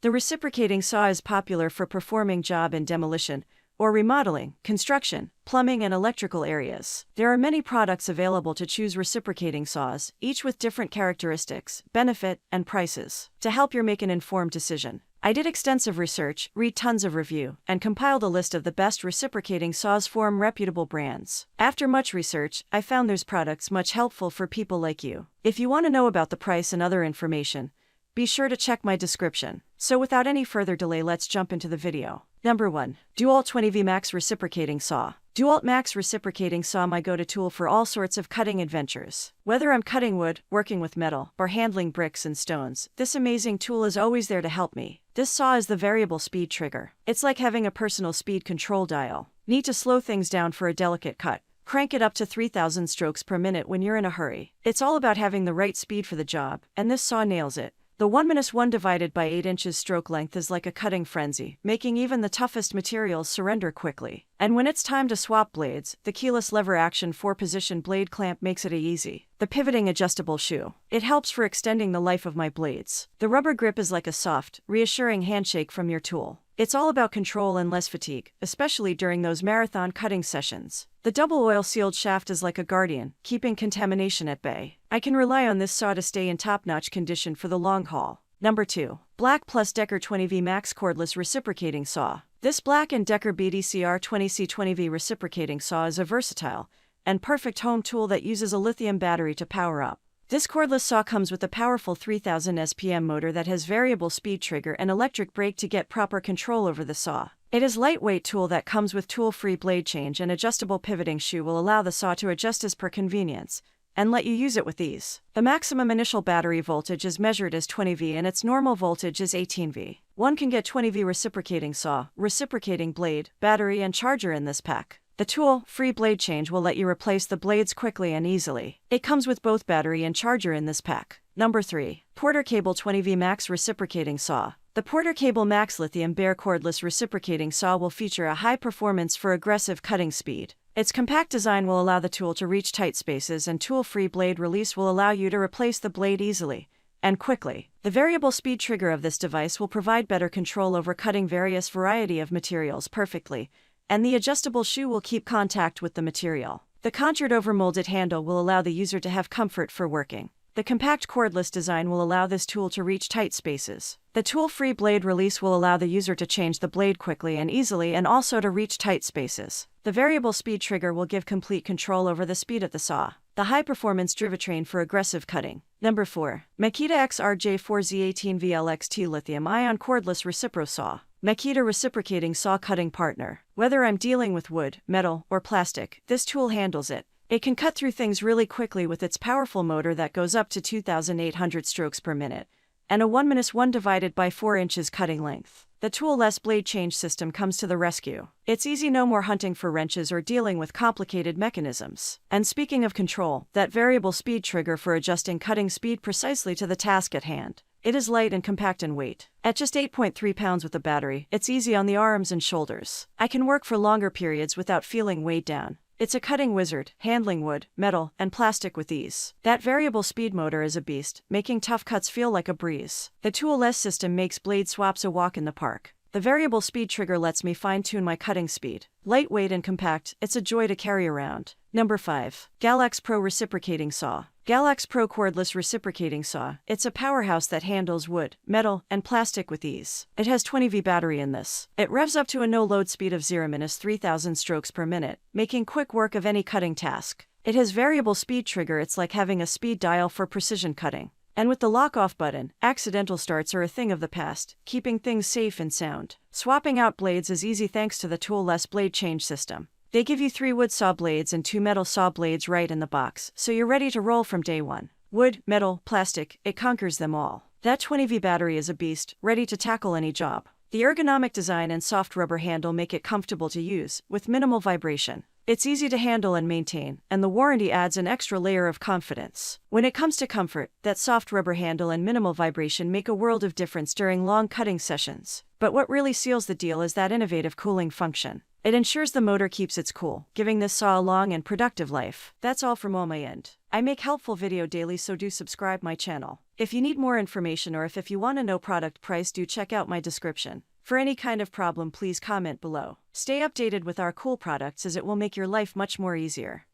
The reciprocating saw is popular for performing job in demolition or remodeling, construction, plumbing, and electrical areas. There are many products available to choose reciprocating saws, each with different characteristics, benefit, and prices. To help you make an informed decision, I did extensive research, read tons of review, and compiled a list of the best reciprocating saws from reputable brands. After much research, I found those products much helpful for people like you. If you want to know about the price and other information, be sure to check my description. So without any further delay, let's jump into the video. Number 1. DEWALT 20V Max Reciprocating Saw. DEWALT Max Reciprocating Saw, my go-to tool for all sorts of cutting adventures. Whether I'm cutting wood, working with metal, or handling bricks and stones, this amazing tool is always there to help me. This saw is the variable speed trigger. It's like having a personal speed control dial. Need to slow things down for a delicate cut? Crank it up to 3,000 strokes per minute when you're in a hurry. It's all about having the right speed for the job, and this saw nails it. The 1-1 divided by 8 inches stroke length is like a cutting frenzy, making even the toughest materials surrender quickly. And when it's time to swap blades, the keyless lever action 4-position blade clamp makes it easy. The pivoting adjustable shoe. It helps for extending the life of my blades. The rubber grip is like a soft, reassuring handshake from your tool. It's all about control and less fatigue, especially during those marathon cutting sessions. The double oil-sealed shaft is like a guardian, keeping contamination at bay. I can rely on this saw to stay in top-notch condition for the long haul. Number 2. BLACKDECKER 20V Max Cordless Reciprocating Saw. This BLACKDECKER BDCR 20C 20V reciprocating saw is a versatile and perfect home tool that uses a lithium battery to power up. This cordless saw comes with a powerful 3000 SPM motor that has variable speed trigger and electric brake to get proper control over the saw. It is lightweight tool that comes with tool-free blade change, and adjustable pivoting shoe will allow the saw to adjust as per convenience and let you use it with ease. The maximum initial battery voltage is measured as 20V and its normal voltage is 18V. One can get 20V reciprocating saw, reciprocating blade, battery, and charger in this pack. The tool-free blade change will let you replace the blades quickly and easily. It comes with both battery and charger in this pack. Number 3. PORTERCABLE 20V Max Reciprocating Saw. The PORTERCABLE Max Lithium Bare Cordless Reciprocating Saw will feature a high performance for aggressive cutting speed. Its compact design will allow the tool to reach tight spaces, and tool-free blade release will allow you to replace the blade easily and quickly. The variable speed trigger of this device will provide better control over cutting various variety of materials perfectly, and the adjustable shoe will keep contact with the material. The contoured over-molded handle will allow the user to have comfort for working. The compact cordless design will allow this tool to reach tight spaces. The tool-free blade release will allow the user to change the blade quickly and easily, and also to reach tight spaces. The variable speed trigger will give complete control over the speed of the saw. The high-performance drivetrain for aggressive cutting. Number 4. Makita XRJ4 Z18 VLXT Lithium-Ion Cordless Recipro Saw. Makita Reciprocating Saw Cutting Partner. Whether I'm dealing with wood, metal, or plastic, this tool handles it. It can cut through things really quickly with its powerful motor that goes up to 2,800 strokes per minute, and a 1-1 divided by 4 inches cutting length. The tool-less blade change system comes to the rescue. It's easy, no more hunting for wrenches or dealing with complicated mechanisms. And speaking of control, that variable speed trigger for adjusting cutting speed precisely to the task at hand. It is light and compact in weight. At just 8.3 pounds with a battery, it's easy on the arms and shoulders. I can work for longer periods without feeling weighed down. It's a cutting wizard, handling wood, metal, and plastic with ease. That variable speed motor is a beast, making tough cuts feel like a breeze. The tool-less system makes blade swaps a walk in the park. The variable speed trigger lets me fine-tune my cutting speed. Lightweight and compact, it's a joy to carry around. Number 5. GALAX Pro Reciprocating Saw. GALAX Pro Cordless Reciprocating Saw. It's a powerhouse that handles wood, metal, and plastic with ease. It has 20V battery in this. It revs up to a no-load speed of 0-3,000 strokes per minute, making quick work of any cutting task. It has variable speed trigger. It's like having a speed dial for precision cutting. And with the lock-off button, accidental starts are a thing of the past, keeping things safe and sound. Swapping out blades is easy thanks to the tool-less blade change system. They give you 3 wood saw blades and 2 metal saw blades right in the box, so you're ready to roll from day one. Wood, metal, plastic, it conquers them all. That 20V battery is a beast, ready to tackle any job. The ergonomic design and soft rubber handle make it comfortable to use, with minimal vibration. It's easy to handle and maintain, and the warranty adds an extra layer of confidence. When it comes to comfort, that soft rubber handle and minimal vibration make a world of difference during long cutting sessions. But what really seals the deal is that innovative cooling function. It ensures the motor keeps its cool, giving this saw a long and productive life. That's all from my end. I make helpful video daily, so do subscribe my channel. If you need more information or if you want to know product price, do check out my description. For any kind of problem, please comment below. Stay updated with our cool products, as it will make your life much more easier.